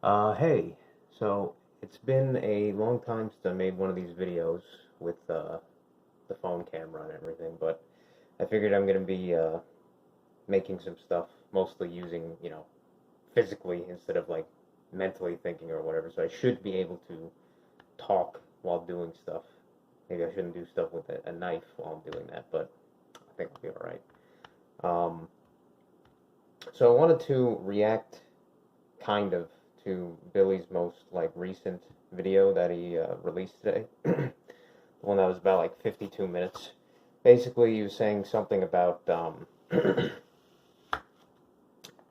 Hey, so it's been a long time since I made one of these videos with the phone camera and everything, but I figured I'm gonna be making some stuff mostly using, physically instead of like mentally thinking or whatever. So I should be able to talk while doing stuff. Maybe I shouldn't do stuff with a knife while I'm doing that, but I think I'll be all right. Um, so I wanted to react kind of to Billy's most like recent video that he released today. The one that was about like 52 minutes. Basically, he was saying something about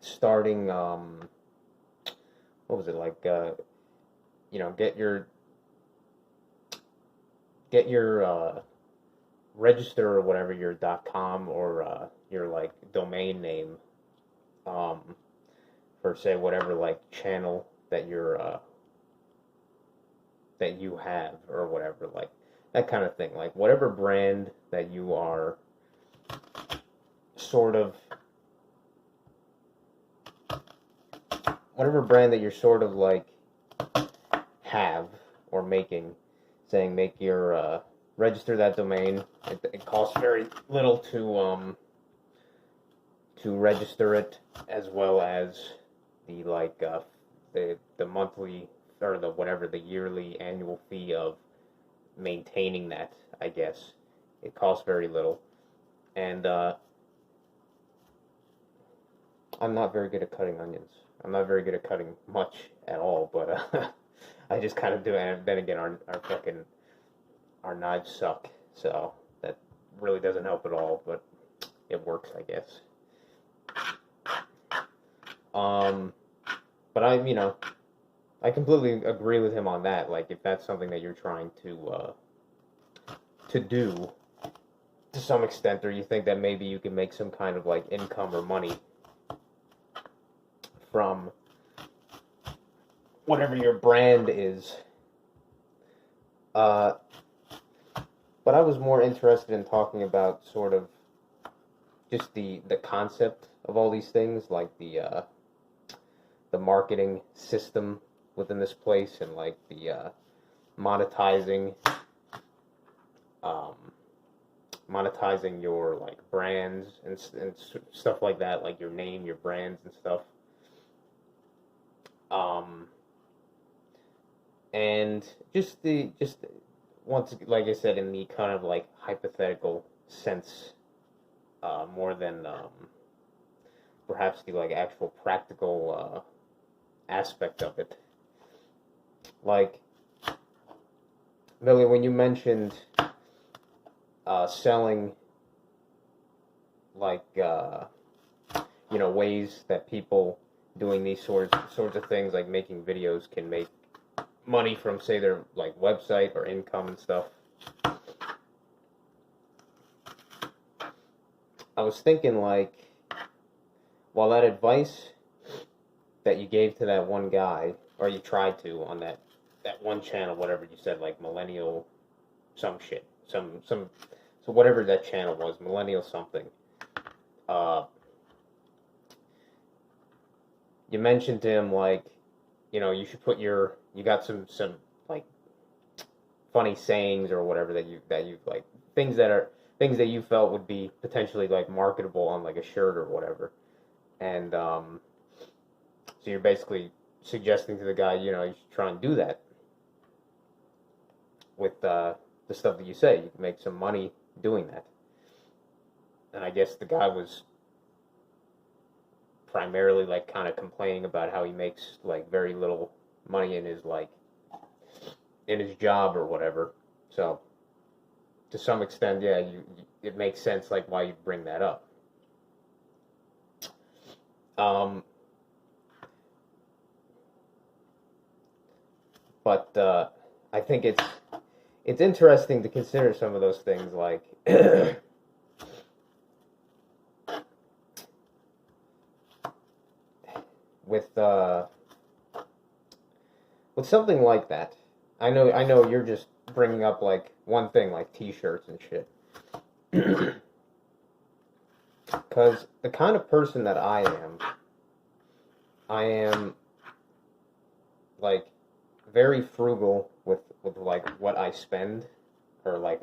starting. What was it like? Get your register or whatever your .com or your like domain name um, for say whatever like channel that you have or whatever, like that kind of thing, like whatever brand that you are sort of like have or making, saying make your register that domain. It costs very little to register it, as well as the like the monthly or the whatever the yearly annual fee of maintaining that, I guess. It costs very little. And I'm not very good at cutting onions. I'm not very good at cutting much at all, but I just kind of do it. And then again, our knives suck, so that really doesn't help at all, but it works, I guess. Um, but I completely agree with him on that. Like, if that's something that you're trying to do to some extent, or you think that maybe you can make some kind of like income or money from whatever your brand is. But I was more interested in talking about sort of just the concept of all these things, like the marketing system within this place, and like the monetizing um, monetizing your like brands and stuff like that, like your name, your brands and stuff. Um, and just once, like I said, in the kind of like hypothetical sense, more than perhaps the like actual practical aspect of it. Like, Billy, when you mentioned selling like ways that people doing these sorts of things, like making videos, can make money from, say, their like website or income and stuff. I was thinking, like, while that advice that you gave to that one guy, or you tried to on that one channel, whatever you said, like millennial some shit, some so whatever that channel was, millennial something. Uh, you mentioned to him, like, you should put you got some like funny sayings or whatever that you like, things that you felt would be potentially like marketable on like a shirt or whatever. And so you're basically suggesting to the guy, you should try and do that with the stuff that you say. You can make some money doing that. And I guess the guy was primarily like kind of complaining about how he makes like very little money in his job or whatever. So to some extent, yeah, it makes sense like why you bring that up. But I think it's interesting to consider some of those things, like with something like that. I know you're just bringing up like one thing, like T-shirts and shit, because the kind of person that I am like very frugal with like what I spend, or like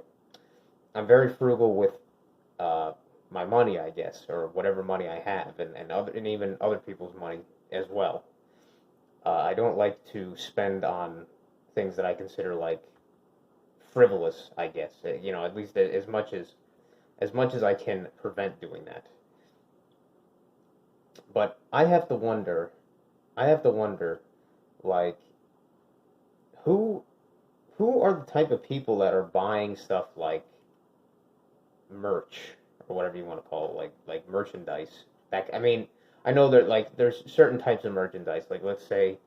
I'm very frugal with my money, I guess, or whatever money I have, and even other people's money as well. I don't like to spend on things that I consider like frivolous, I guess. You know, at least as much as I can prevent doing that. But I have to wonder, like, who who are the type of people that are buying stuff like merch or whatever you want to call it, like merchandise. I mean, I know that like there's certain types of merchandise. Like let's say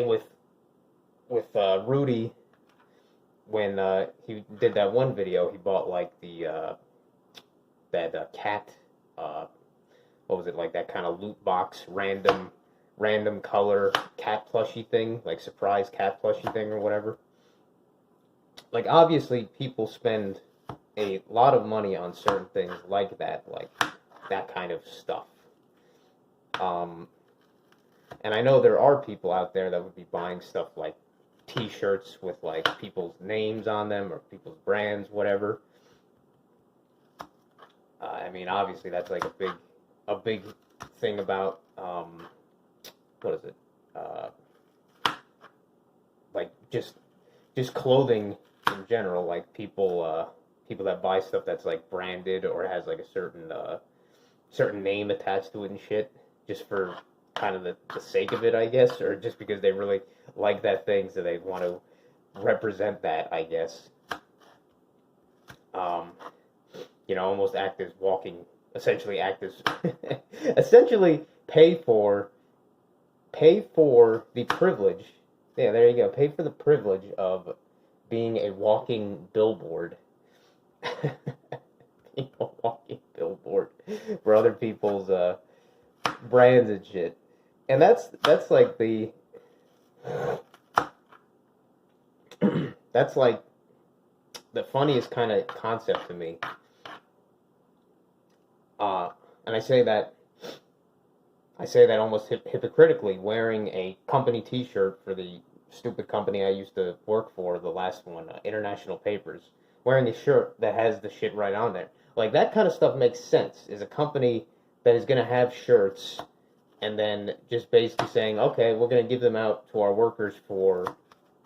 with Rudy, when he did that one video, he bought like the that cat, uh, what was it, like that kind of loot box, random color cat plushie thing, like surprise cat plushie thing or whatever. Like obviously people spend a lot of money on certain things like that kind of stuff. Um, and I know there are people out there that would be buying stuff like T-shirts with like people's names on them or people's brands, whatever. I mean, obviously that's like a big thing about what is it? Like just clothing in general. Like people that buy stuff that's like branded or has like a certain name attached to it and shit, just for kind of the sake of it, I guess, or just because they really like that thing, so they want to represent that, I guess. You know, almost act as walking, essentially act as, essentially pay for the privilege. Yeah, there you go. Pay for the privilege of being a walking billboard. Being a walking billboard for other people's brands and shit. And that's like the that's like the funniest kind of concept to me. And I say that almost hypocritically, wearing a company T-shirt for the stupid company I used to work for, the last one, International Papers, wearing a shirt that has the shit right on there. Like, that kind of stuff makes sense. Is a company that is going to have shirts and then just basically saying, okay, we're going to give them out to our workers for,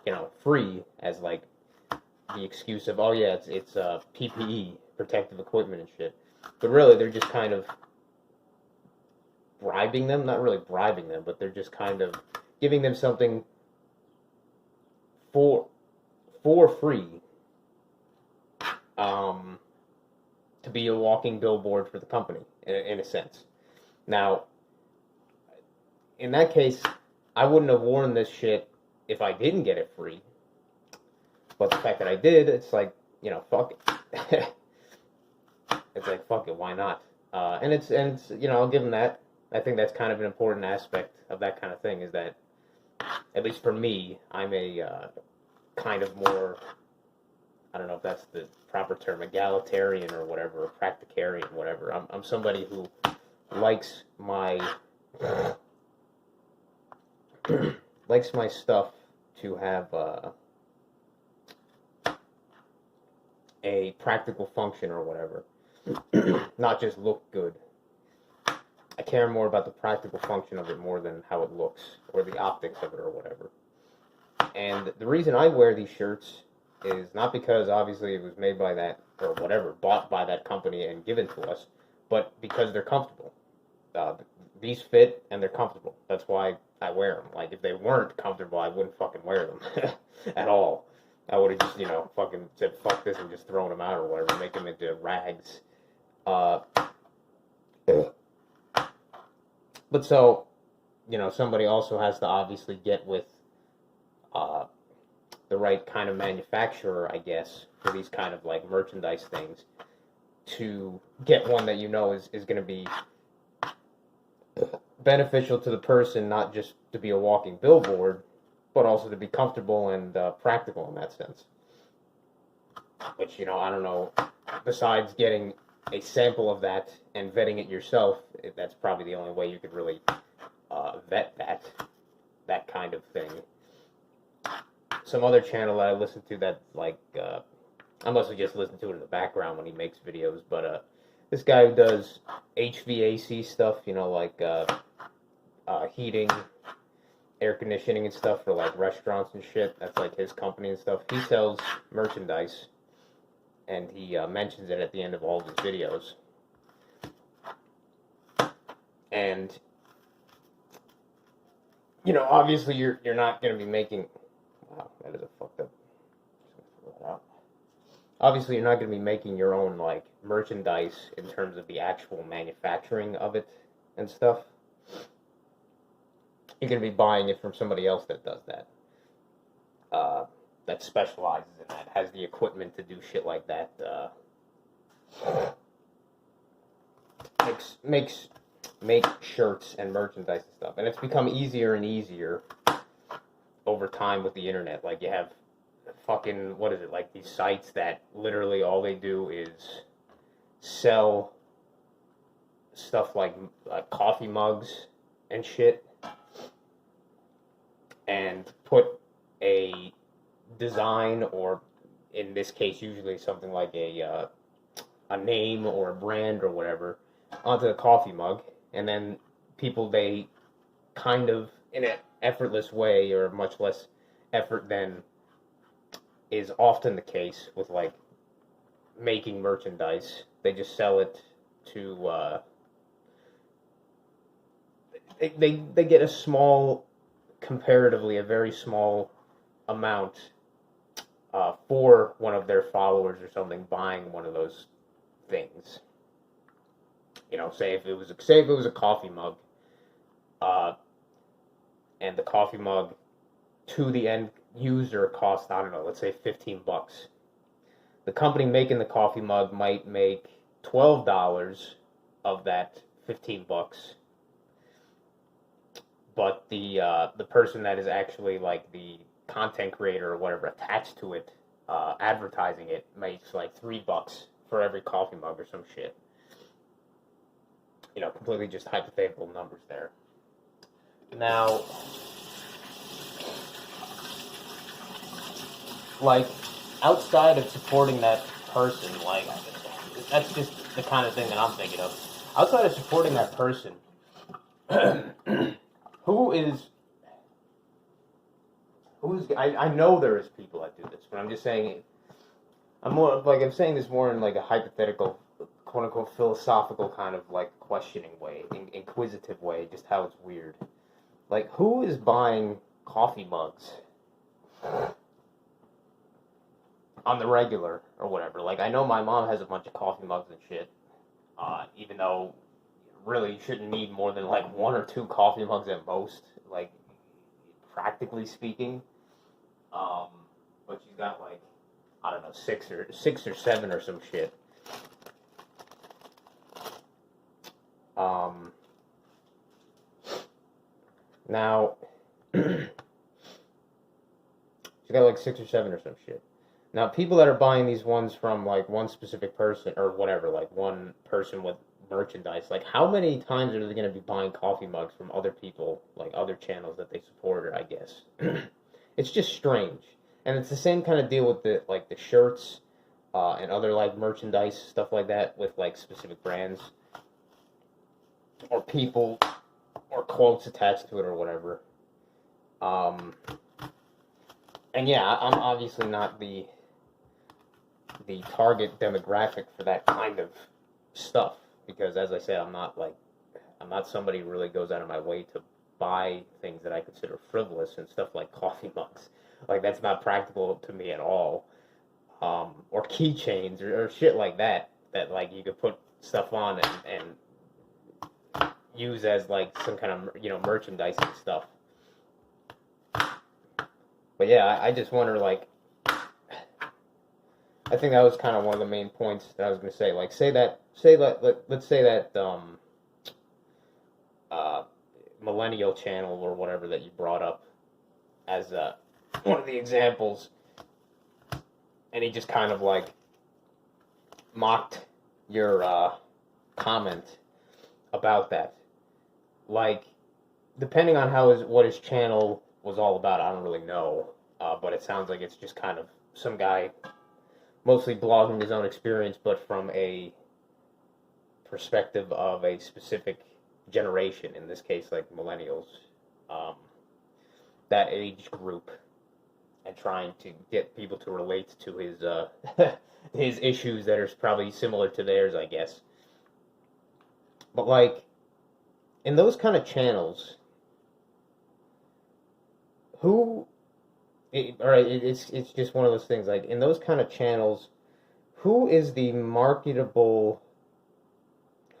you know, free, as like the excuse of, oh yeah, it's PPE, protective equipment and shit. But really, they're just kind of bribing them, not really bribing them, but they're just kind of giving them something for free, to be a walking billboard for the company, in a sense. Now, in that case, I wouldn't have worn this shit if I didn't get it free. But the fact that I did, it's like, you know, fuck it. It's like, fuck it, why not? And it's, you know, I'll give them that. I think that's kind of an important aspect of that kind of thing, is that, at least for me, I'm a kind of more, I don't know if that's the proper term, egalitarian or whatever, or practicarian, whatever. I'm somebody who likes my likes my stuff to have a practical function or whatever, not just look good. I care more about the practical function of it more than how it looks, or the optics of it, or whatever. And the reason I wear these shirts is not because obviously it was made by that, or whatever, bought by that company and given to us, but because they're comfortable. These fit and they're comfortable. That's why I wear them. Like, if they weren't comfortable, I wouldn't fucking wear them at all. I would have just, you know, fucking said fuck this and just thrown them out or whatever, make them into rags. But so, you know, somebody also has to obviously get with the right kind of manufacturer, I guess, for these kind of like merchandise things, to get one that you know is going to be beneficial to the person, not just to be a walking billboard, but also to be comfortable and practical in that sense. Which, you know, I don't know, besides getting a sample of that and vetting it yourself, that's probably the only way you could really vet that kind some other channel that I listen to that, like, I mostly just listen to it in the background when he makes videos, but this guy who does HVAC stuff, you know, like heating, air conditioning and stuff for like restaurants and shit. That's like his company and stuff. He sells merchandise, and he mentions it at the end of all of his videos. And you know, obviously you're not going to be making. Wow, that is a fucked up. Obviously, you're not going to be making your own like merchandise in terms of the actual manufacturing of it and stuff. You're going to be buying it from somebody else that does that. That specializes in that, has the equipment to do shit like that. Make shirts and merchandise and stuff. And it's become easier and easier over time with the internet. Like, you have fucking, what is it, like these sites that literally all they do is sell stuff like coffee mugs and shit, and put a design, or in this case usually something like a name or a brand or whatever, onto the coffee mug, and then people, they kind of, in an effortless way, or much less effort than is often the case with like making merchandise, they just sell it to they get a small, comparatively a very small amount for one of their followers or something buying one of those things. You know, say if it was a coffee mug, and the coffee mug to the end user cost, I don't know, let's say $15. The company making the coffee mug might make $12 of that $15, but the person that is actually like the content creator or whatever attached to it, advertising it, makes like $3 for every coffee mug or some shit. You know, completely just hypothetical numbers there. Now, like, outside of supporting that person, like, that's just the kind of thing that I'm thinking of. Outside of supporting that person, who's, I know there is people that do this, but I'm just saying, I'm saying this more in like a hypothetical, quote-unquote, philosophical kind of, like, questioning way, inquisitive way, just how it's weird. Like, who is buying coffee mugs on the regular or whatever? Like, I know my mom has a bunch of coffee mugs and shit, even though really you shouldn't need more than like 1 or 2 coffee mugs at most, like, practically speaking. But she's got like, I don't know, 6 or 7 or some shit. Now, she's got like 6 or 7 or some shit. Now, people that are buying these ones from like one specific person or whatever, like one person with merchandise, like, how many times are they going to be buying coffee mugs from other people, like other channels that they support, I guess? It's just strange. And it's the same kind of deal with the shirts and other like merchandise, stuff like that, with like specific brands or people or quotes attached to it or whatever. And yeah, I'm obviously not the target demographic for that kind of stuff, because as I said, I'm not somebody who really goes out of my way to buy things that I consider frivolous and stuff like coffee mugs. Like, that's not practical to me at all. Or keychains or shit like that like you could put stuff on and use as like some kind of, you know, merchandising stuff. But yeah, I just wonder, like, I think that was kind of one of the main points that I was going to say. Like, let's say that millennial channel or whatever that you brought up as one of the examples, and he just kind of like mocked your comment about that. Like, depending on what his channel was all about, I don't really know. but it sounds like it's just kind of some guy mostly blogging his own experience, but from a perspective of a specific generation, in this case, like millennials, that age group, and trying to get people to relate to his his issues that are probably similar to theirs, I guess. But like in those kind of channels, who? It's just one of those things. Like in those kind of channels, who is the marketable?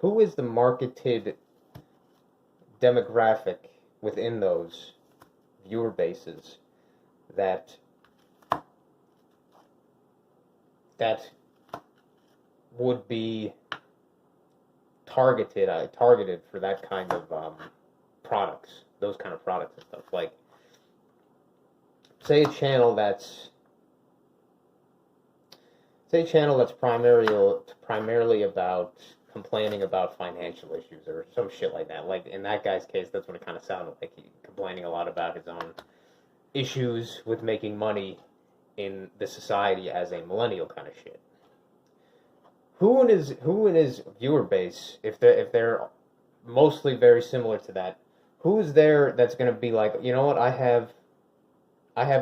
Who is the marketed demographic within those viewer bases that would be targeted for that kind of products, those kind of products and stuff. Like, say a channel that's primarily about complaining about financial issues or some shit like that. Like in that guy's case, that's what it kind of sounded like. He complaining a lot about his own issues with making money in the society as a millennial kind of shit. Who in his viewer base, if they're mostly very similar to that, who's there that's going to be like, you know what, I have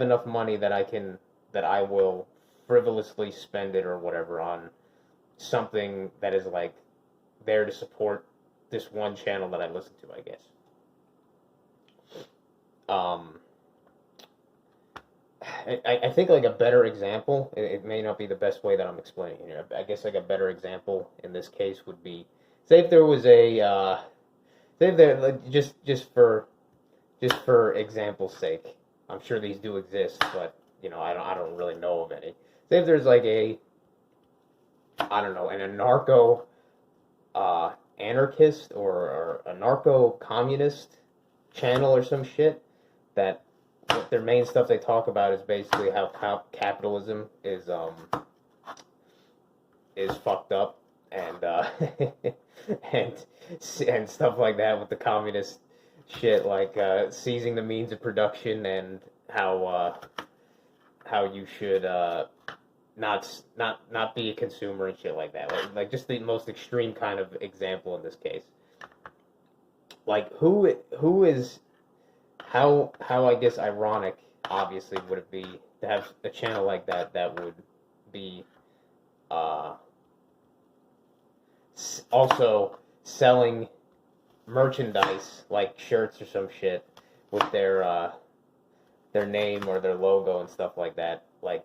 enough money that I will frivolously spend it or whatever on something that is like there to support this one channel that I listen to, I guess. I think like a better example, it may not be the best way that I'm explaining it here. I guess like a better example in this case would be, say if there was a, say if there, like, just for example's sake, I'm sure these do exist, but you know, I don't really know of any. Say if there's like a, I don't know, an anarcho anarchist or a narco communist channel or some shit that their main stuff they talk about is basically how capitalism is fucked up and and stuff like that with the communist shit, like seizing the means of production and how you should not be a consumer and shit like that. Like just the most extreme kind of example in this case. Like who is how I guess ironic obviously would it be to have a channel like that would be also selling merchandise like shirts or some shit with their name or their logo and stuff like that. Like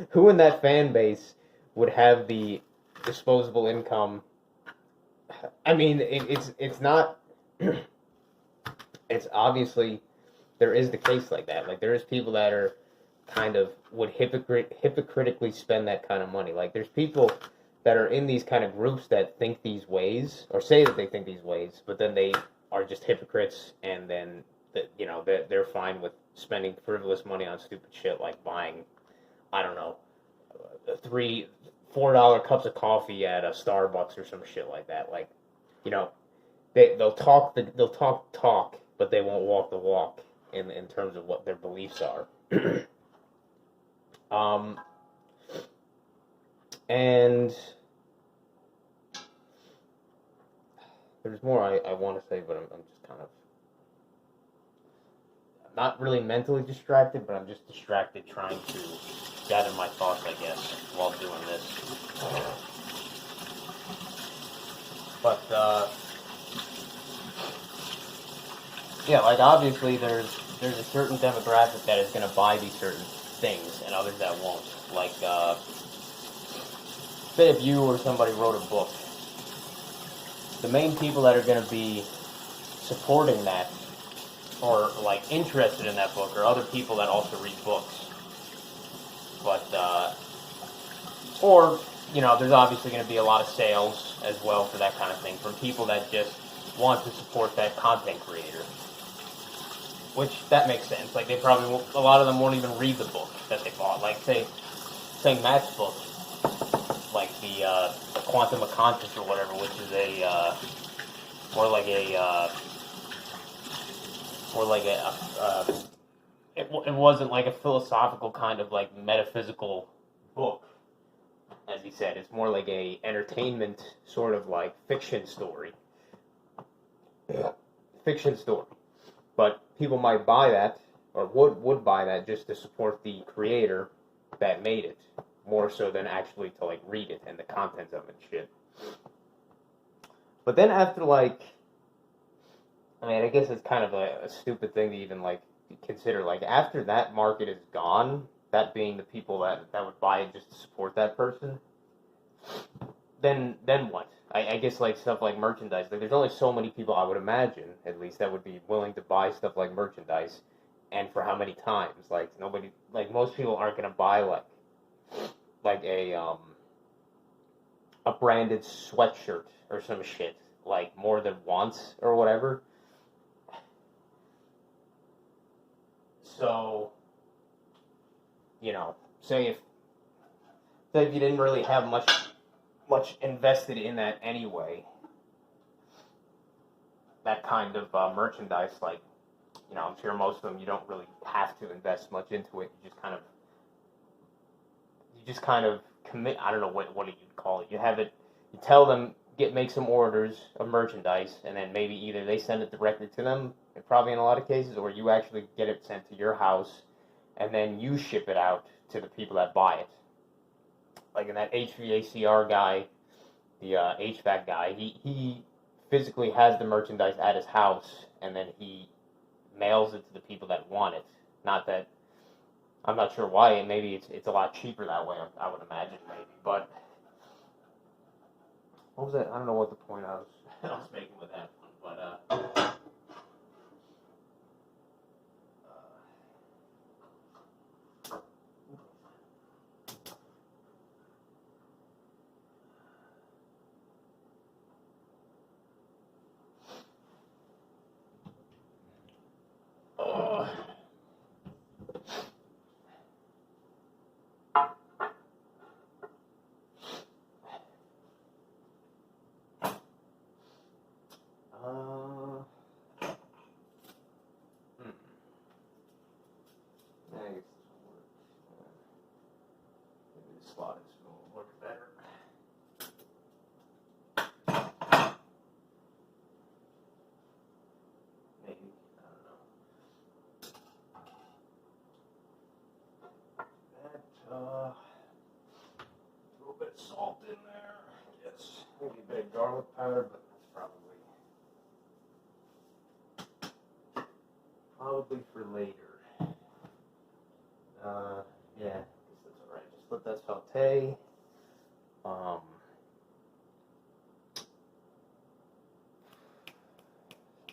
who in that fan base would have the disposable income? I mean, it's not. It's obviously there is the case like that. Like there is people that are kind of would hypocritically spend that kind of money. Like there's people that are in these kind of groups that think these ways or say that they think these ways, but then they are just hypocrites, and then you know they're fine with spending frivolous money on stupid shit like buying, I don't know, $4 cups of coffee at a Starbucks or some shit like that. Like, you know, they'll talk, but they won't walk the walk in terms of what their beliefs are. And there's more I want to say, but I'm just kind of not really mentally distracted, but I'm just distracted trying to gather my thoughts, I guess, while doing this. But, yeah, like, obviously there's a certain demographic that is going to buy these certain things, and others that won't. Like, say if you or somebody wrote a book, the main people that are going to be supporting that or like interested in that book are other people that also read books. But or you know, there's obviously going to be a lot of sales as well for that kind of thing from people that just want to support that content creator. Which that makes sense. Like they probably won't, a lot of them won't even read the book that they bought. Like say Matt's book, like the Quantum of Conscious or whatever, which is a more like a it wasn't like a philosophical kind of like metaphysical book, as he said. It's more like a entertainment sort of like fiction story. Yeah. Fiction story. But people might buy that, or would buy that just to support the creator that made it, more so than actually to like read it and the contents of it and shit. But then after like, I mean, I guess it's kind of a stupid thing to even like consider. Like after that market is gone, that being the people that would buy it just to support that person, then what? I guess like stuff like merchandise. Like there's only so many people, I would imagine, at least, that would be willing to buy stuff like merchandise, and for how many times? Like nobody, like most people aren't gonna buy like a branded sweatshirt or some shit like more than once or whatever. So, you know, say if you didn't really have much invested in that anyway, that kind of merchandise, like, you know, I'm sure most of them you don't really have to invest much into it. You just kind of commit. I don't know what you'd call it. You have it. You tell them make some orders of merchandise, and then maybe either they send it directly to them, probably in a lot of cases, or you actually get it sent to your house, and then you ship it out to the people that buy it. Like in that HVACR guy, the HVAC guy, he physically has the merchandise at his house, and then he mails it to the people that want it. Not that, I'm not sure why, maybe it's a lot cheaper that way, I would imagine, maybe, but what was that? I don't know what the point I was making with that one, but I guess this will work. Maybe the slot is will work better. Maybe, I don't know. That, a little bit of salt in there. Yes, maybe a bit of garlic powder, but that's probably for later. Yeah, I guess that's alright. Just let that saute.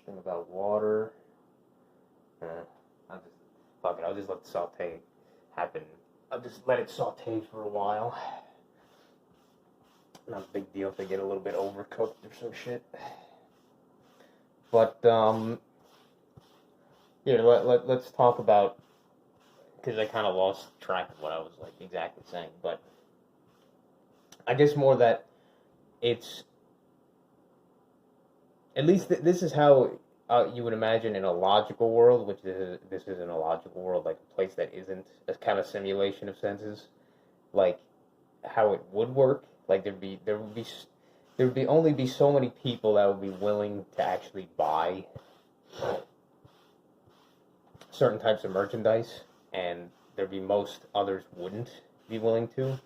Thing about water. I'll just let the saute happen. I'll just let it saute for a while. Not a big deal if they get a little bit overcooked or some shit. But here, let's talk about, because I kind of lost track of what I was like exactly saying, but I guess more that it's, at least this is how you would imagine in a logical world, which this isn't a logical world, like a place that isn't a kind of simulation of senses, like how it would work. Like there would only be so many people that would be willing to actually buy certain types of merchandise, and there'd be most others wouldn't be willing to.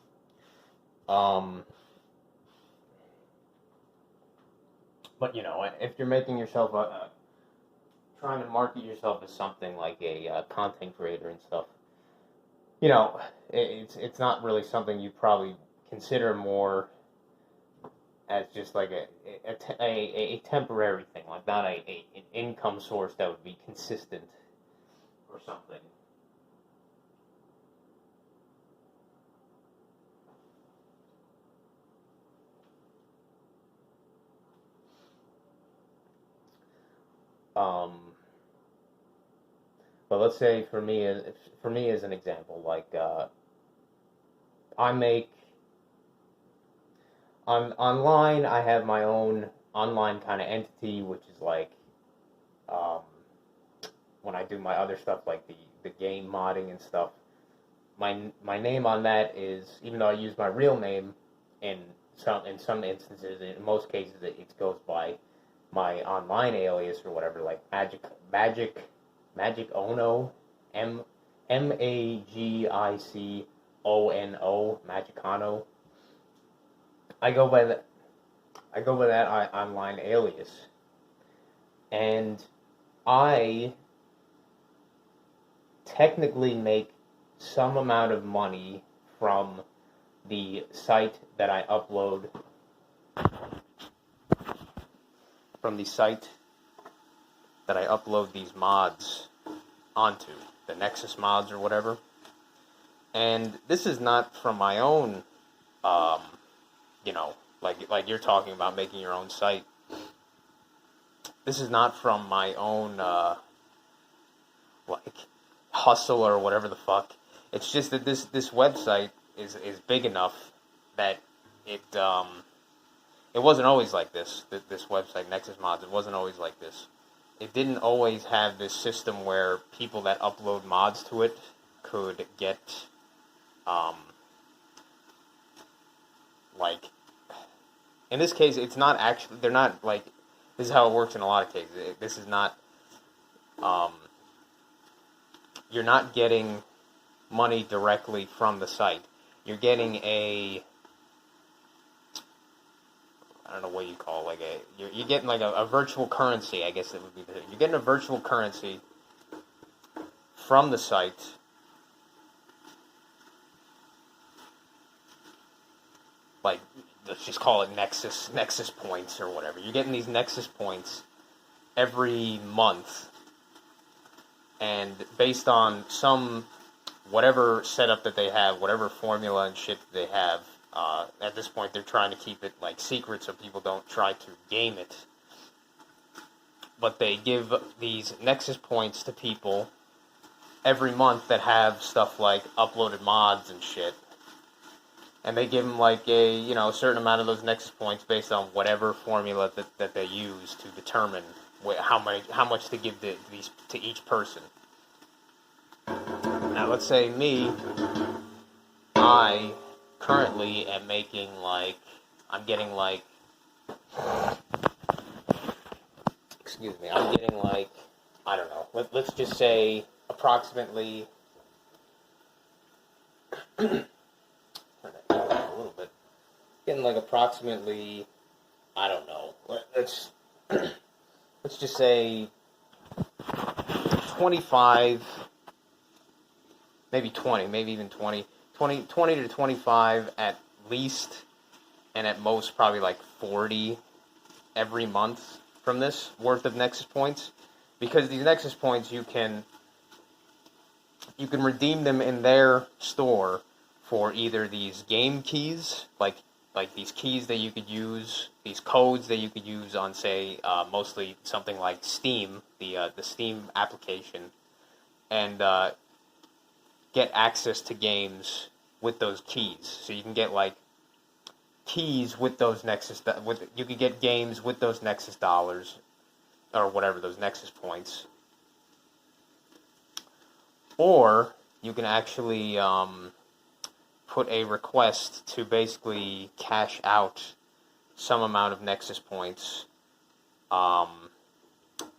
But you know, if you're making yourself trying to market yourself as something like a content creator and stuff, you know, it's not really something you probably consider more as just like a temporary thing, like not an income source that would be consistent or something. But let's say for me as an example, like I make online. I have my own online kind of entity, which is like when I do my other stuff, like the game modding and stuff. My name on that is, even though I use my real name in some instances, in most cases it goes by my online alias or whatever, like Magic Ono, Magicono, Magicano. I go by that. I go by that online alias, and I technically make some amount of money from the site that I upload, these mods onto, the Nexus mods or whatever. And this is not from my own, like you're talking about making your own site. This is not from my own, hustle or whatever the fuck. It's just that this website is big enough that it wasn't always like this. This website, Nexus Mods, it wasn't always like this. It didn't always have this system where people that upload mods to it could get, in this case, it's not actually, they're not, this is how it works in a lot of cases. This is not, you're not getting money directly from the site. You're getting I don't know what you call it, you're getting a virtual currency, I guess it would be. You're getting a virtual currency from the site, let's just call it Nexus points or whatever. You're getting these Nexus points every month, and based on whatever setup that they have, whatever formula and shit that they have, at this point they're trying to keep it secret so people don't try to game it. But they give these Nexus points to people every month that have stuff like uploaded mods and shit. And they give them a certain amount of those Nexus points based on whatever formula that they use to determine how much to give to each person. Now, let's say I currently am making, I'm getting, I'm getting, I don't know, let's just say approximately, turn that down a little bit, getting, approximately, I don't know, let's just say 25, maybe 20, maybe even 20 to 25 at least, and at most probably 40 every month from this worth of Nexus points, because these Nexus points you can redeem them in their store for either these game keys, like these keys that you could use, these codes that you could use on, say, mostly something like Steam, the Steam application, and get access to games with those keys. So you can get keys with those Nexus. You could get games with those Nexus dollars, or whatever, those Nexus points. Or you can actually put a request to basically cash out some amount of Nexus points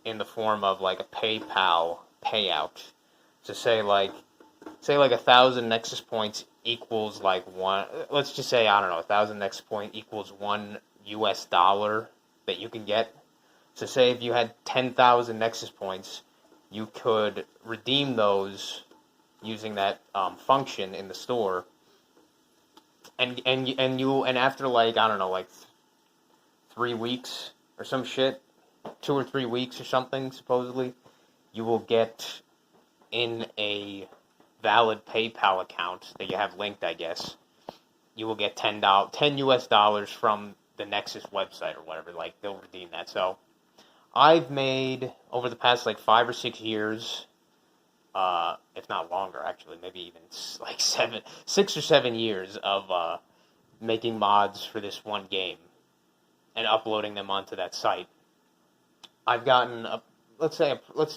in the form of a PayPal payout. So say 1,000 Nexus points equals one. Let's just say, I don't know, 1,000 Nexus point equals $1 that you can get. So say if you had 10,000 Nexus points, you could redeem those using that function in the store. And after I don't know, 3 weeks or some shit, 2 or 3 weeks or something, supposedly, you will get in a valid PayPal account that you have linked, I guess. You will get $10 US from the Nexus website or whatever. They'll redeem that. So I've made, over the past 5 or 6 years, if not longer, actually, maybe even 6 or 7 years of making mods for this one game and uploading them onto that site. I've gotten let's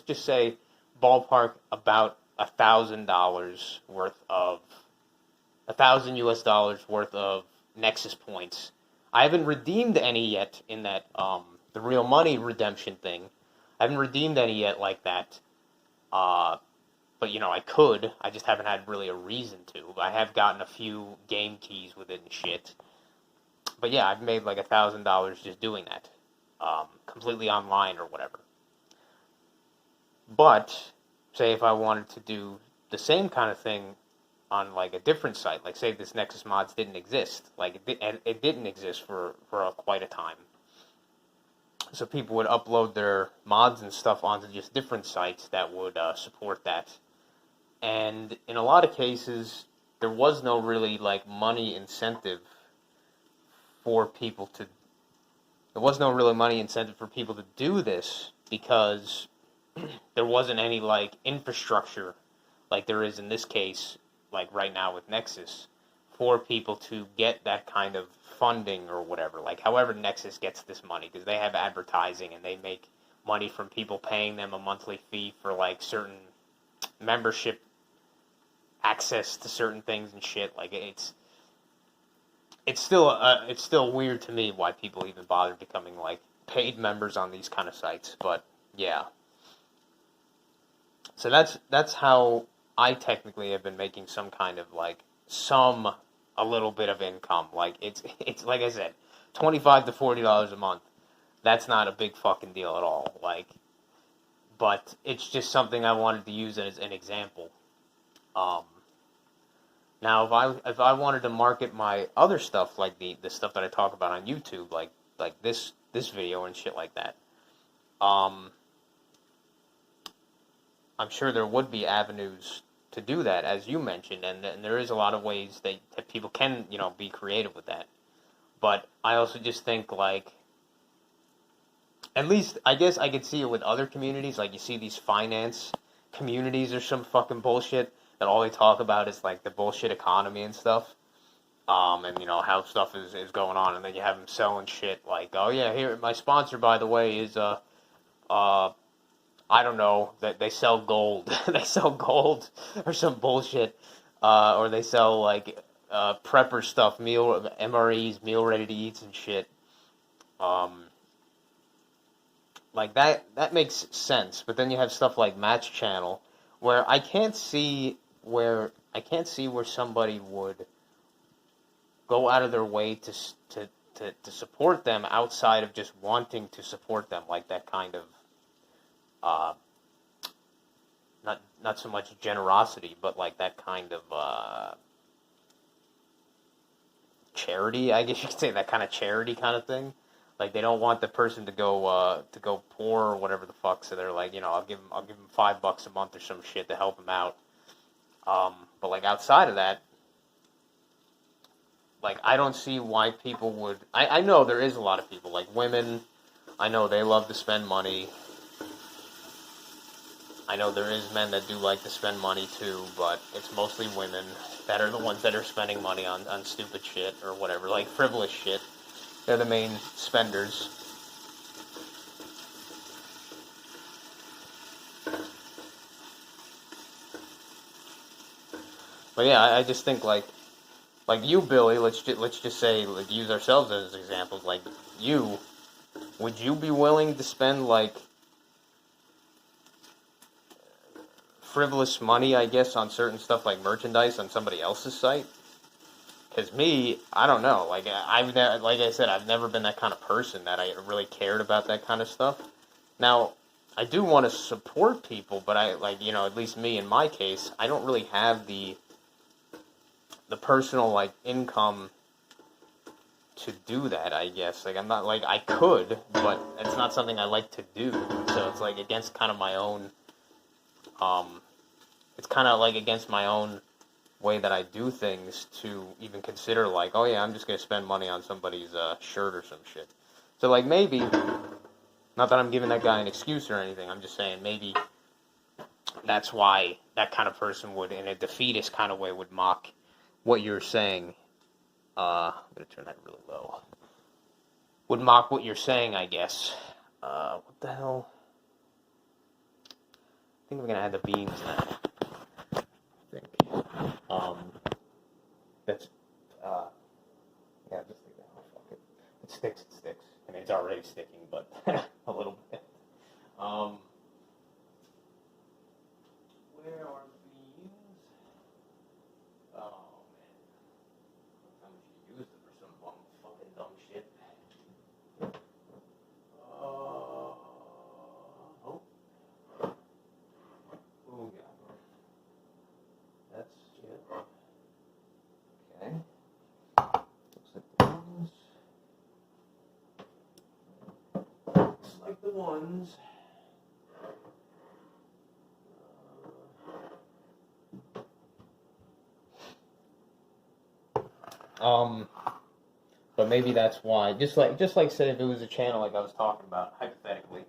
just say ballpark about $1,000 worth of $1,000 worth of Nexus points. I haven't redeemed any yet in that the real money redemption thing. I haven't redeemed any yet like that. But I could. I just haven't had really a reason to. I have gotten a few game keys with it and shit. But yeah, I've made like $1,000 just doing that, completely online or whatever. But say if I wanted to do the same kind of thing on like a different site, like say this Nexus Mods didn't exist, like it didn't exist for quite a time. So people would upload their mods and stuff onto just different sites that would support that. And in a lot of cases, there was no really like money incentive for people to. There was no really money incentive for people to do this because there wasn't any like infrastructure like there is in this case, like right now with Nexus, for people to get that kind of funding or whatever. Like however Nexus gets this money, because they have advertising and they make money from people paying them a monthly fee for like certain membership access to certain things and shit. Like it's still weird to me why people even bother becoming like paid members on these kind of sites. But yeah, so that's how I technically have been making some kind of like a little bit of income. Like it's like I said, $25 to $40 a month. That's not a big fucking deal at all. Like, but it's just something I wanted to use as an example. Now, if I wanted to market my other stuff, like the stuff that I talk about on YouTube, like this video and shit like that, I'm sure there would be avenues to do that, as you mentioned, and there is a lot of ways that people can, be creative with that. But I also just think, like, at least, I guess I could see it with other communities, like you see these finance communities or some fucking bullshit that all they talk about is, like, the bullshit economy and stuff, and, how stuff is going on, and then you have them selling shit, like, oh yeah, here, my sponsor, by the way, is, I don't know, that they sell gold. They sell gold or some bullshit. Or they sell, like, prepper stuff, MREs, meal ready to eats and shit. Like, that makes sense. But then you have stuff like Match Channel, where I can't see where somebody would go out of their way to support them outside of just wanting to support them, like that kind of not so much generosity, but like that kind of charity, I guess you could say, that kind of charity kind of thing. Like they don't want the person to go poor or whatever the fuck, so they're like, I'll give them $5 a month or some shit to help them out. But like outside of that, like I don't see why people would. I know there is a lot of people, like women. I know they love to spend money. I know there is men that do like to spend money too, but it's mostly women that are the ones that are spending money on stupid shit or whatever, like frivolous shit. They're the main spenders. But yeah, I just think like you, Billy. Let's just say, like, use ourselves as examples. Like you, would you be willing to spend like frivolous money, I guess, on certain stuff like merchandise on somebody else's site? Because me, I don't know. Like like I said, I've never been that kind of person that I really cared about that kind of stuff. Now, I do want to support people, but I at least me in my case, I don't really have the personal like income to do that. I guess like I'm not like I could, but it's not something I like to do. So it's like against kind of my own. It's kind of like against my own way that I do things to even consider like, oh yeah, I'm just going to spend money on somebody's shirt or some shit. So like maybe, not that I'm giving that guy an excuse or anything, I'm just saying maybe that's why that kind of person would, in a defeatist kind of way, would mock what you're saying. I'm going to turn that really low. Would mock what you're saying, I guess. What the hell? I think we're going to add the beams now. sticking, but a little bit. Where are the beans? Oh man, sometimes you use them for some fucking dumb shit. Oh, oh yeah, that's shit. Okay, looks like the ones. Looks like the ones. But maybe that's why. Just like said, if it was a channel like I was talking about, hypothetically.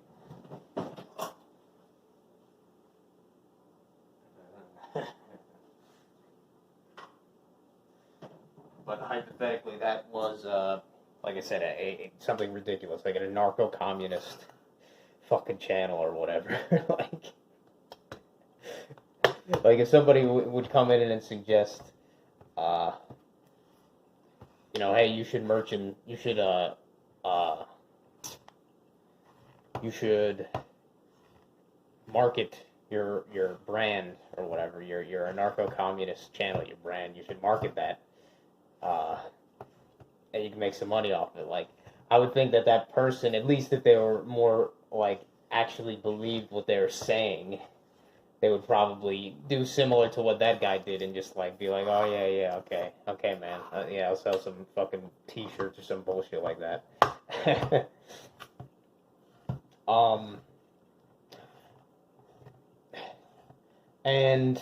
But hypothetically, that was, like I said, something ridiculous, like a anarcho-communist fucking channel or whatever. like if somebody would come in and suggest, hey, you should market your brand or whatever, your anarcho-communist channel, your brand, you should market that, and you can make some money off of it. Like, I would think that person, at least if they were more, like, actually believed what they were saying, they would probably do similar to what that guy did and just, like, be like, oh, yeah, okay, man, yeah, I'll sell some fucking t-shirts or some bullshit like that. And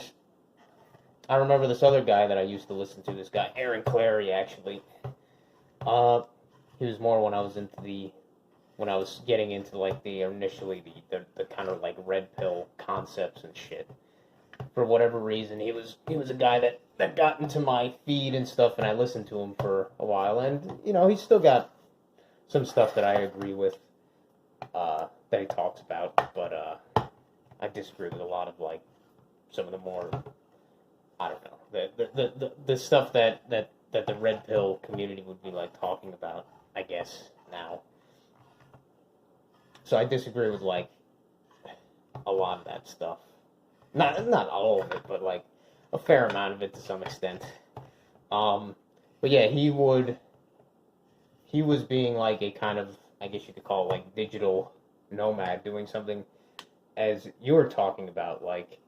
I remember this other guy that I used to listen to, this guy, Clarey, actually. He was more when I was getting into, like, initially the kind of, like, red pill concepts and shit. For whatever reason, he was a guy that got into my feed and stuff, and I listened to him for a while, and, he's still got some stuff that I agree with, that he talks about, but, I disagree with a lot of, like, some of the more, I don't know, the stuff that the red pill community would be, like, talking about, I guess, now. So I disagree with, like, a lot of that stuff. Not all of it, but, like, a fair amount of it to some extent. But yeah, he was being, like, a kind of, I guess you could call it, like, digital nomad, doing something, as you were talking about, like,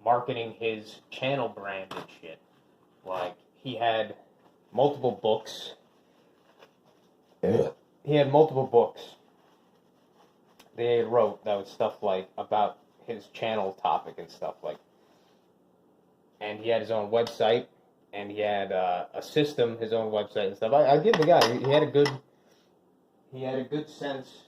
marketing his channel brand and shit. Like, he had multiple books. He had multiple books they wrote that was stuff, like, about his channel topic and stuff, like, and he had his own website, and he had a system, his own website and stuff. I give the guy, he had a good sense.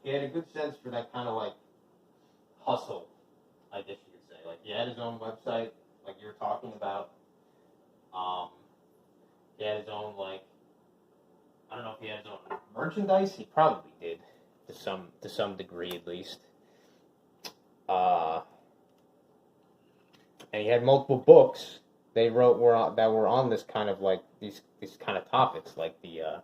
He had a good sense for that kind of, like, hustle, I guess you could say. Like, he had his own website, like you were talking about. He had his own, like, I don't know if he had his own merchandise. He probably did, to some degree at least. And he had multiple books they wrote that were on this kind of, like, these kind of topics, like the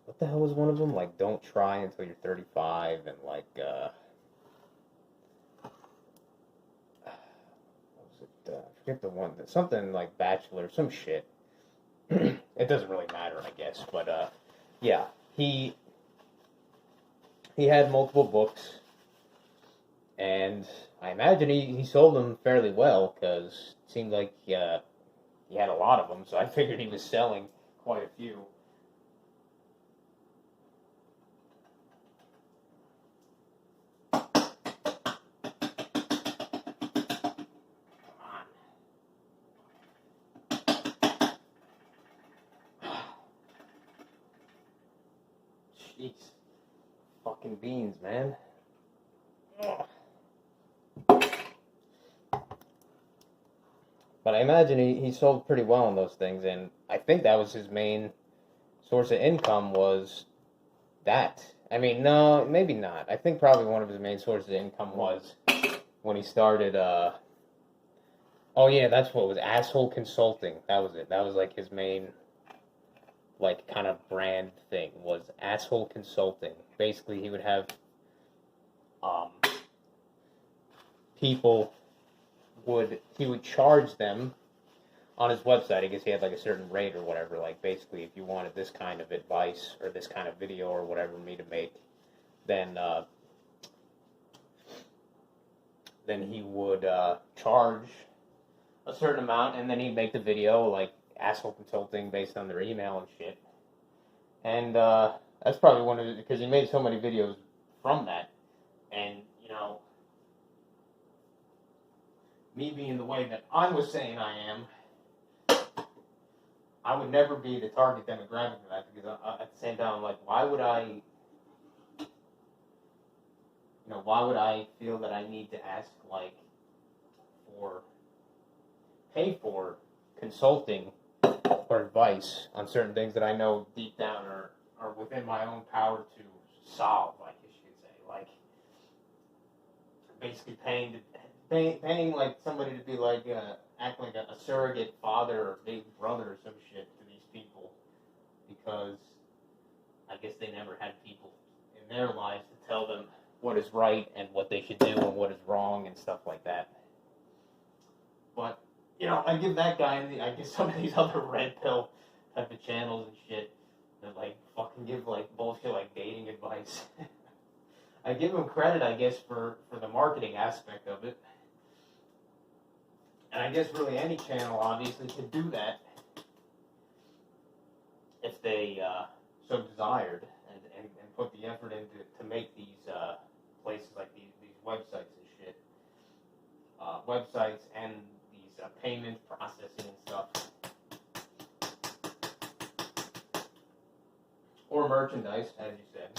what the hell was one of them? Like, don't try until you're 35, and, like, what was it? I forget the one. Something like Bachelor, some shit. It doesn't really matter, I guess. But, yeah, he had multiple books, and I imagine he sold them fairly well, because it seemed like he had a lot of them, so I figured he was selling quite a few. Jeez. Fucking beans, man. Ugh. But I imagine he sold pretty well on those things, and I think that was his main source of income, was that. I mean, no, maybe not. I think probably one of his main sources of income was when he started, oh yeah, that's what it was, Asshole Consulting. That was it. That was like his main, like, kind of brand thing, was Asshole Consulting. Basically, he would have, people he would charge them on his website. I guess he had like a certain rate or whatever. Like basically, if you wanted this kind of advice or this kind of video or whatever me to make, then he would charge a certain amount, and then he'd make the video like Asshole Consulting based on their email and shit. And that's probably one of the, because he made so many videos from that, and you know, me being the way that I was saying I am, I would never be the target demographic of that, because at the same time, I'm like, why would I feel that I need to ask, like, pay for consulting or advice on certain things that I know deep down are within my own power to solve, I guess you could say. Like, basically paying like somebody to be like, act like a surrogate father or big brother or some shit to these people, because I guess they never had people in their lives to tell them what is right and what they should do and what is wrong and stuff like that. But, you know, I give that guy, and I guess some of these other red pill type of channels and shit that like fucking give like bullshit like dating advice. I give them credit, I guess, for the marketing aspect of it. And I guess really any channel obviously could do that if they so desired, and put the effort into to make these places like these websites and shit, websites and these payment processing and stuff, or merchandise, as you said.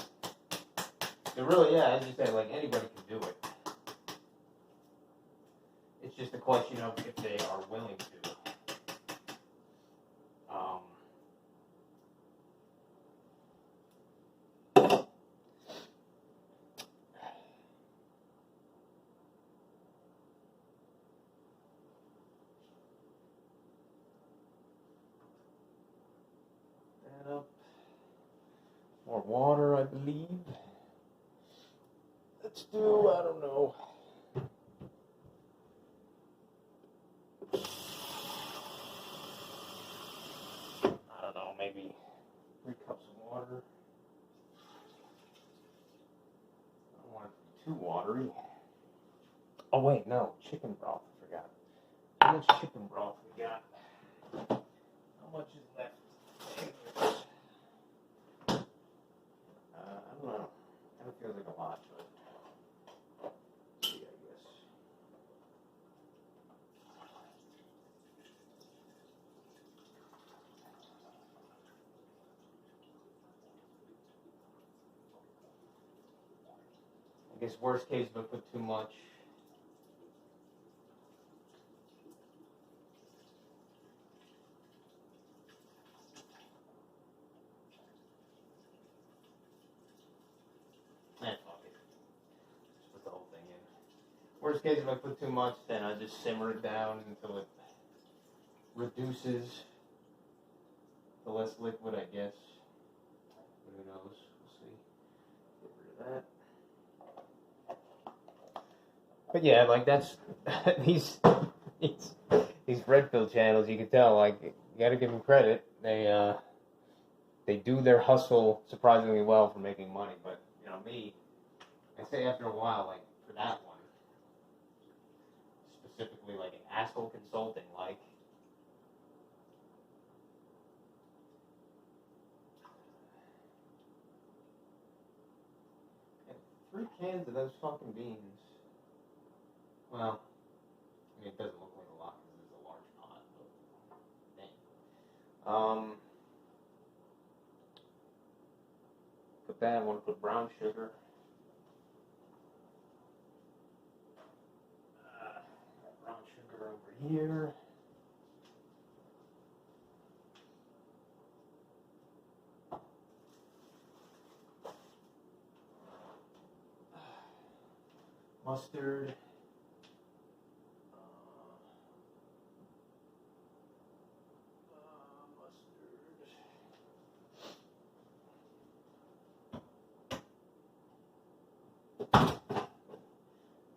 So really, yeah, as you said, like anybody can do it. It's just a question of if they are willing to. That up. More water, I believe. Let's do, I don't know. Maybe 3 cups of water. I don't want it to be too watery. Oh wait, no, chicken broth, I forgot. How much chicken broth we got? How much is left? I don't know. Kind of feels like a lot, but yeah, I guess. I guess worst case if I put too much. Fuck it. Just put the whole thing in. Worst case if I put too much, then I just simmer it down until it reduces to less liquid, I guess. Who knows? We'll see. Get rid of that. But yeah, like that's these red pill channels, you can tell, like, you gotta give them credit. They do their hustle surprisingly well for making money. But you know, me, I say after a while, like for that one specifically, like an Asshole Consulting, like, and 3 cans of those fucking beans. Well, I mean, it doesn't look like a lot because it's a large pot, but dang. Put that. I want to put brown sugar. Brown sugar over here. mustard.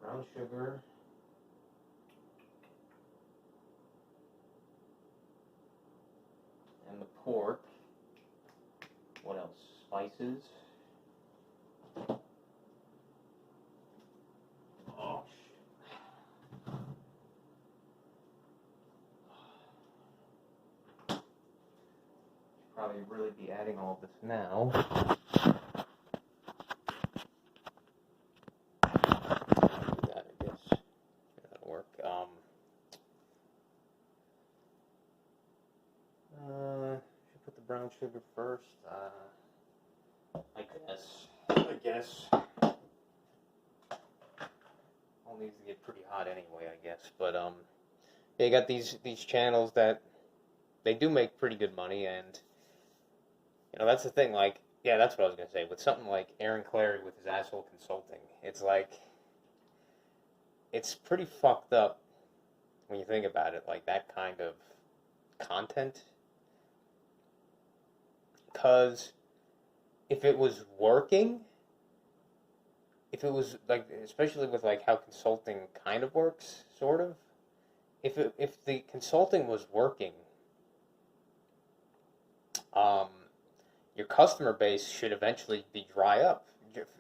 Brown sugar. And the pork. What else? Spices. Oh, shit. Should probably really be adding all of this now. That, I guess. That'll work. Should put the brown sugar first. I guess. All needs to get pretty hot anyway, I guess. But yeah, you got these channels that they do make pretty good money, and you know that's the thing. Like, yeah, that's what I was gonna say. With something like Aaron Clarey with his asshole consulting, it's like it's pretty fucked up when you think about it. Like that kind of content, because if it was working, if it was like, especially with like how consulting kind of works, sort of, if the consulting was working, your customer base should eventually dry up.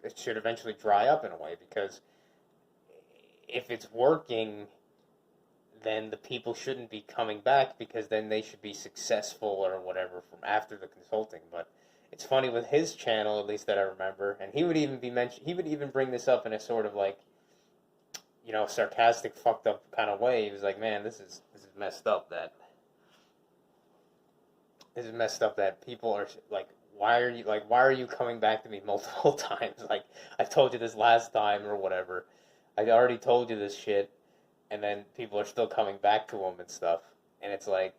It should eventually dry up in a way, because if it's working, then the people shouldn't be coming back, because then they should be successful or whatever from after the consulting. But it's funny with his channel, at least that I remember, and he would even bring this up in a sort of like, you know, sarcastic, fucked up kind of way. He was like, "Man, this is messed up. This is messed up that people are like, why are you coming back to me multiple times? Like, I told you this last time or whatever. I already told you this shit, and then people are still coming back to him and stuff." And it's like,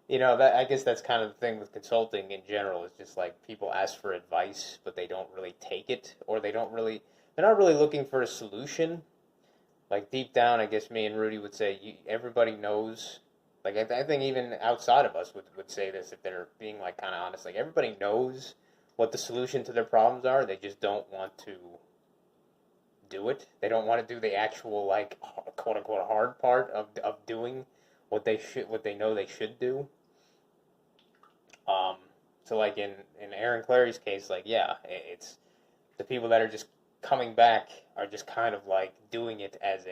you know, that I guess that's kind of the thing with consulting in general. It's just like people ask for advice, but they don't really take it, or they're not really looking for a solution. Like deep down, I guess me and Rudy would say, everybody knows. Like I think even outside of us would say this if they're being like kind of honest. Like everybody knows what the solution to their problems are. They just don't want to do it. They don't want to do the actual like quote unquote hard part of doing what they know they should do. So like in Aaron Clarey's case, like yeah, it's the people that are just coming back are just kind of like doing it as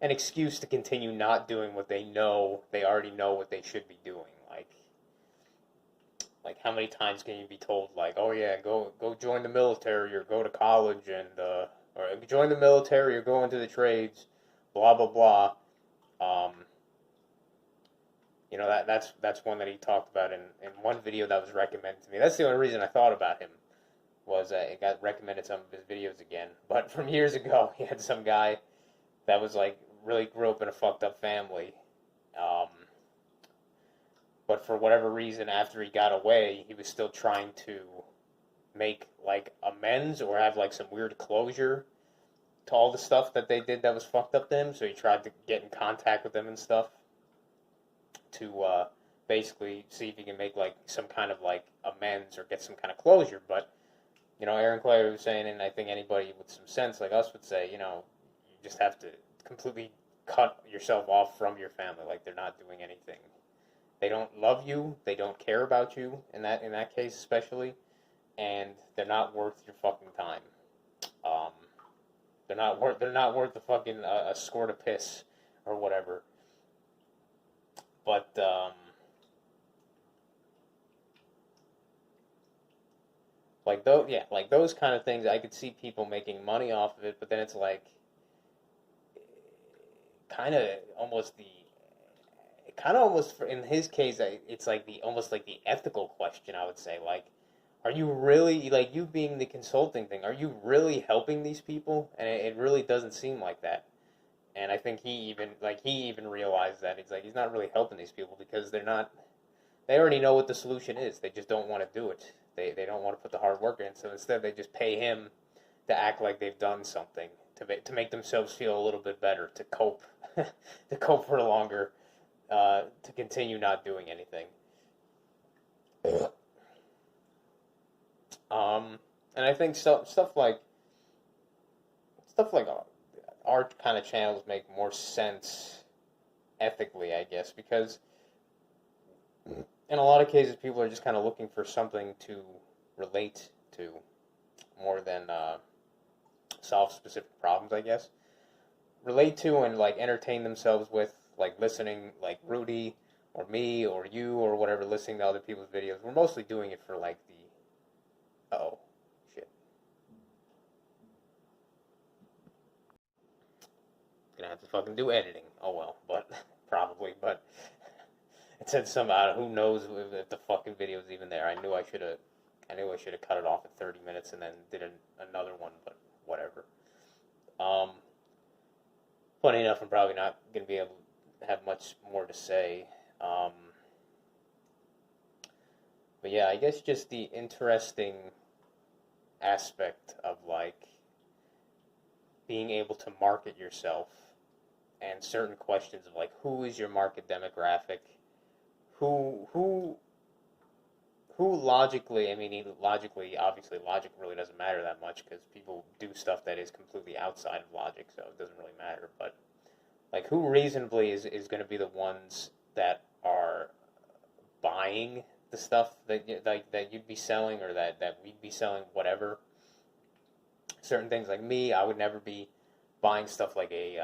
an excuse to continue not doing what they already know what they should be doing. Like how many times can you be told like, oh yeah, go join the military or go to college and or join the military or go into the trades, blah blah blah. You know, that's one that he talked about in one video that was recommended to me. That's the only reason I thought about him, was it got recommended some of his videos again. But from years ago, he had some guy that was like really grew up in a fucked up family. But for whatever reason, after he got away, he was still trying to make like amends or have like some weird closure to all the stuff that they did that was fucked up to him. So he tried to get in contact with them and stuff to basically see if he can make like some kind of like amends or get some kind of closure. But you know, Aaron Clarey was saying, and I think anybody with some sense like us would say, you know, you just have to completely cut yourself off from your family. Like they're not doing anything. They don't love you. They don't care about you in that case especially, and they're not worth your fucking time. They're not worth the fucking a squirt of piss or whatever. But like those kind of things, I could see people making money off of it. But then it's like kind of almost in his case, it's like almost like the ethical question. I would say, like, are you really, like, you being the consulting thing, are you really helping these people? And it really doesn't seem like that. And I think he even realized that. He's like, he's not really helping these people because they already know what the solution is. They just don't want to do it. They don't want to put the hard work in. So instead they just pay him to act like they've done something to make themselves feel a little bit better, to cope to cope for longer, to continue not doing anything. And I think stuff like art kind of channels make more sense ethically, I guess, because in a lot of cases people are just kind of looking for something to relate to more than solve specific problems, I guess. Relate to and like entertain themselves with, like listening, like Rudy or me or you or whatever, listening to other people's videos. We're mostly doing it for like the uh-oh, shit. Gonna have to fucking do editing. Oh well, but probably, but it said somehow, who knows if the fucking video is even there. I knew I should have cut it off at 30 minutes and then did another one, but whatever. Funny enough, I'm probably not going to be able to have much more to say. But yeah, I guess just the interesting aspect of like being able to market yourself and certain questions of like, who is your market demographic? Who logically, I mean, logically, obviously logic really doesn't matter that much because people do stuff that is completely outside of logic, so it doesn't really matter. But like, who reasonably is going to be the ones that are buying the stuff that that you'd be selling, or that we'd be selling, whatever. Certain things, like me, I would never be buying stuff like a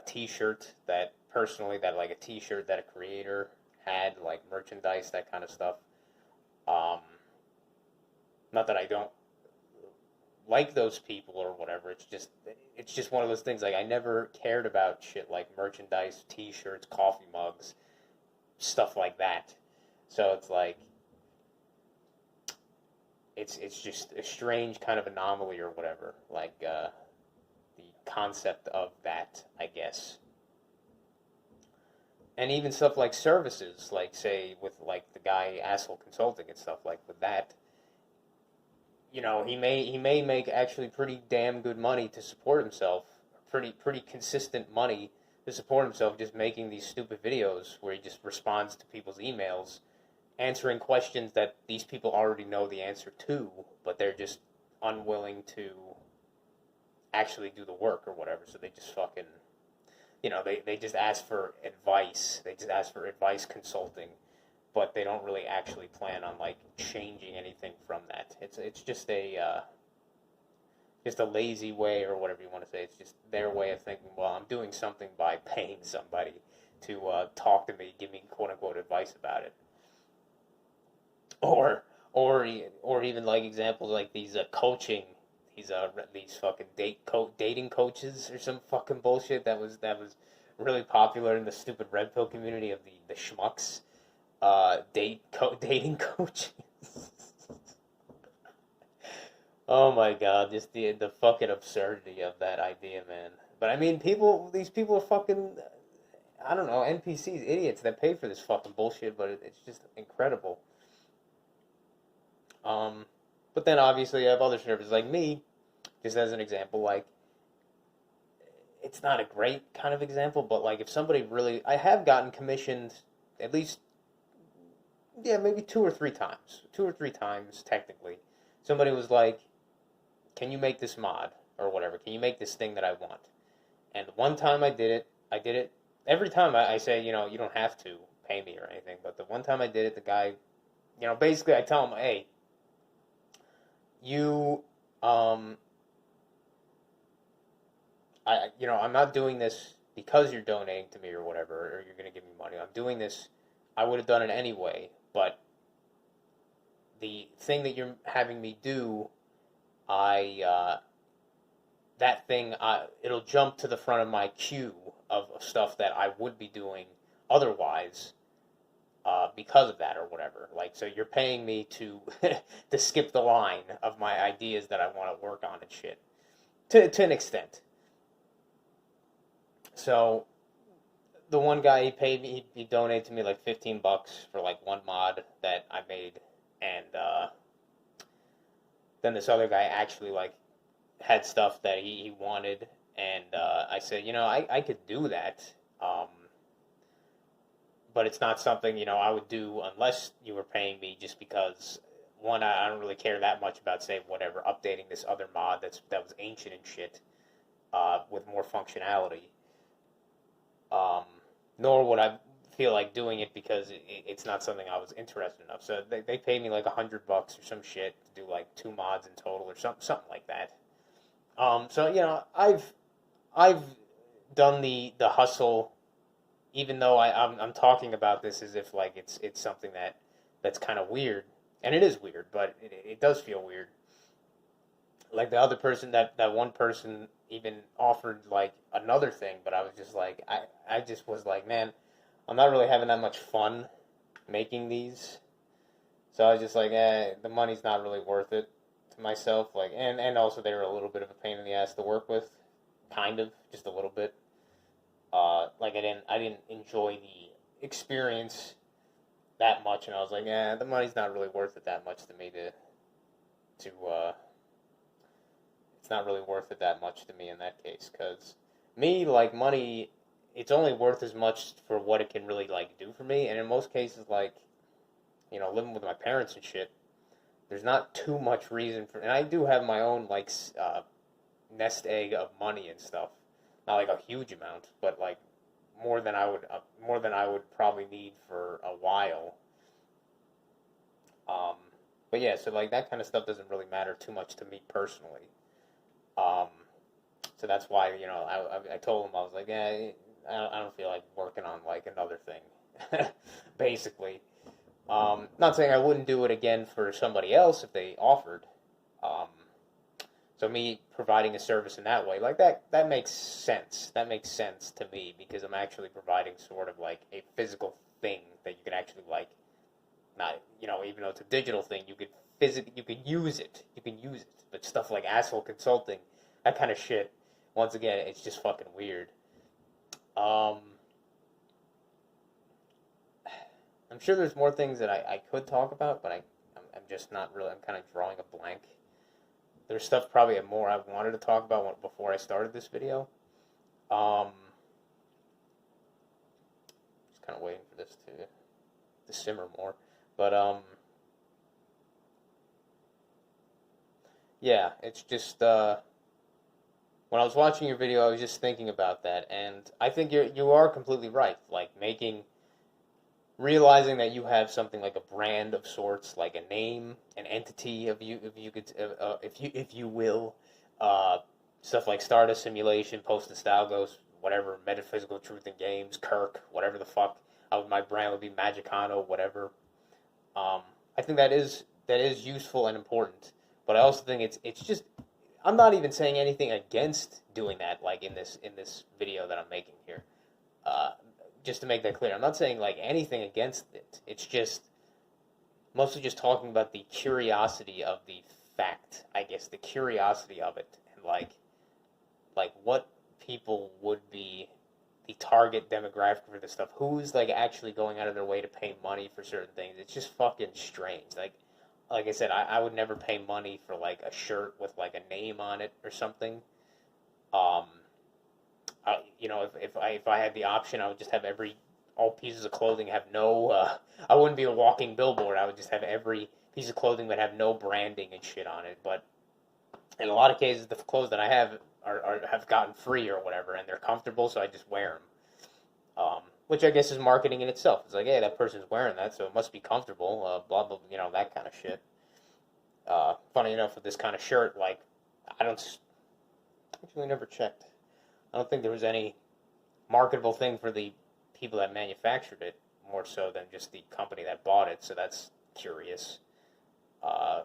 T-shirt that like a T-shirt that a creator had, like merchandise, that kind of stuff. Not that I don't like those people or whatever. It's just one of those things. Like, I never cared about shit like merchandise, T-shirts, coffee mugs, stuff like that. So it's like it's just a strange kind of anomaly or whatever. Like the concept of that, I guess. And even stuff like services, like say with like the guy Asshole Consulting and stuff, like with that, you know, he may make actually pretty damn good money to support himself, pretty consistent money to support himself, just making these stupid videos where he just responds to people's emails, answering questions that these people already know the answer to, but they're just unwilling to actually do the work or whatever, so they just fucking, you know, they just ask for advice. They just ask for advice consulting, but they don't really actually plan on like changing anything from that. It's just a lazy way, or whatever you want to say. It's just their way of thinking. Well, I'm doing something by paying somebody to talk to me, give me quote unquote advice about it, or even like examples like these coaching. These fucking dating coaches or some fucking bullshit that was really popular in the stupid red pill community of the schmucks. Dating coaches. Oh my god, just the fucking absurdity of that idea, man. But I mean, these people are fucking, I don't know, NPCs, idiots that pay for this fucking bullshit. But it's just incredible. But then obviously you have other services like me, just as an example. Like, it's not a great kind of example, but like if somebody really, I have gotten commissioned at least, yeah, maybe two or three times technically. Somebody was like, "Can you make this mod or whatever? Can you make this thing that I want?" And one time I did it. Every time I say, you know, you don't have to pay me or anything, but the one time I did it, the guy, you know, basically I tell him, "Hey, you, I'm not doing this because you're donating to me or whatever, or you're going to give me money. I'm doing this, I would have done it anyway, but the thing that you're having me do, it'll jump to the front of my queue of stuff that I would be doing otherwise, because of that or whatever. Like, so you're paying me to to skip the line of my ideas that I want to work on and shit, to an extent." So the one guy, he paid me, he donated to me like $15 for like one mod that I made, and then this other guy actually like had stuff that he wanted, and I said, I could do that, um, but it's not something, I would do unless you were paying me, just because, one, I don't really care that much about, say, whatever, updating this other mod that was ancient and shit, with more functionality. Um, Nor would I feel like doing it because it's not something I was interested enough. So they paid me like $100 or some shit to do like 2 mods in total or something like that. So I've done the hustle, even though I'm talking about this as if like it's something that's kind of weird, and it is weird, but it does feel weird. Like the other person, that one person even offered like another thing, but I was just like, I just was like, man, I'm not really having that much fun making these. So I was just like, the money's not really worth it to myself. Like, and also they were a little bit of a pain in the ass to work with, kind of, just a little bit. Like I didn't enjoy the experience that much, and I was like, the money's not really worth it that much to me to it's not really worth it that much to me in that case, because me, like, money, it's only worth as much for what it can really, like, do for me, and in most cases, like, living with my parents and shit, there's not too much reason for, and I do have my own, like, nest egg of money and stuff, not like a huge amount, but, like, more than I would probably need for a while. Um, but yeah, so, like, that kind of stuff doesn't really matter too much to me personally. Um, so that's why, I told him, I was like, I don't feel like working on like another thing, basically. Not saying I wouldn't do it again for somebody else if they offered. Um, so me providing a service in that way, like that makes sense. That makes sense to me because I'm actually providing sort of like a physical thing that you can actually like, not, even though it's a digital thing, you could use it. You can use it. But stuff like asshole consulting, that kind of shit, once again, it's just fucking weird. Um, I'm sure there's more things that I could talk about, but I'm just not really. I'm kind of drawing a blank. There's stuff probably more I wanted to talk about before I started this video. Um, just kind of waiting for this to simmer more. But yeah, it's just when I was watching your video, I was just thinking about that, and I think you are completely right. Like realizing that you have something like a brand of sorts, like a name, an entity of you, if you could, if you will, uh, stuff like Stardust Simulation, Post Nostalgos, whatever, Metaphysical Truth in Games, Kirk, whatever the fuck. My brand would be Magicano, whatever. Um, I think that is useful and important, but I also think it's just I'm not even saying anything against doing that, like in this video that I'm making here. Uh, just to make that clear, I'm not saying like anything against it. It's just mostly just talking about the curiosity of the fact, I guess, the curiosity of it, and like what people would be the target demographic for this stuff. Who's like actually going out of their way to pay money for certain things? It's just fucking strange. Like I said, I would never pay money for like a shirt with like a name on it or something. Um, if I had the option, I would just have all pieces of clothing have no. I wouldn't be a walking billboard. I would just have every piece of clothing that have no branding and shit on it. But in a lot of cases, the clothes that I have have gotten free or whatever, and they're comfortable, so I just wear them. Which I guess is marketing in itself. It's like, hey, that person's wearing that, so it must be comfortable. Blah blah, that kind of shit. Funny enough, with this kind of shirt, like I don't actually never checked. I don't think there was any marketable thing for the people that manufactured it, more so than just the company that bought it. So that's curious. Uh,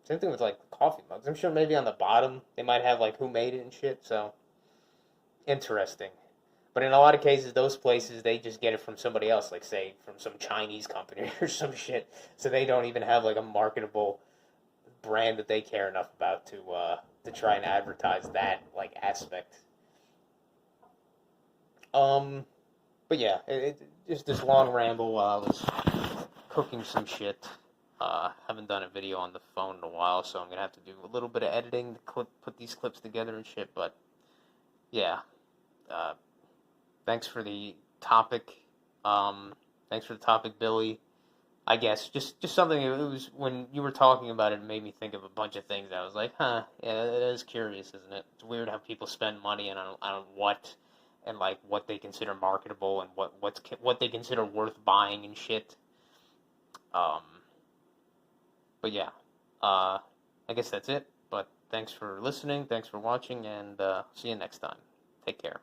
Same thing with like coffee mugs. I'm sure maybe on the bottom they might have like who made it and shit. So interesting. But in a lot of cases, those places they just get it from somebody else, like say from some Chinese company or some shit. So they don't even have like a marketable brand that they care enough about to try and advertise that like aspect. Um, but yeah, just this long ramble while I was cooking some shit. Haven't done a video on the phone in a while, so I'm gonna have to do a little bit of editing to put these clips together and shit. But yeah, uh, thanks for the topic. Thanks for the topic, Billy. I guess just something. It was when you were talking about it, it made me think of a bunch of things. I was like, huh, yeah, it is curious, isn't it? It's weird how people spend money on what and like what they consider marketable and what they consider worth buying and shit. Um, but yeah, I guess that's it. But thanks for listening. Thanks for watching, and see you next time. Take care.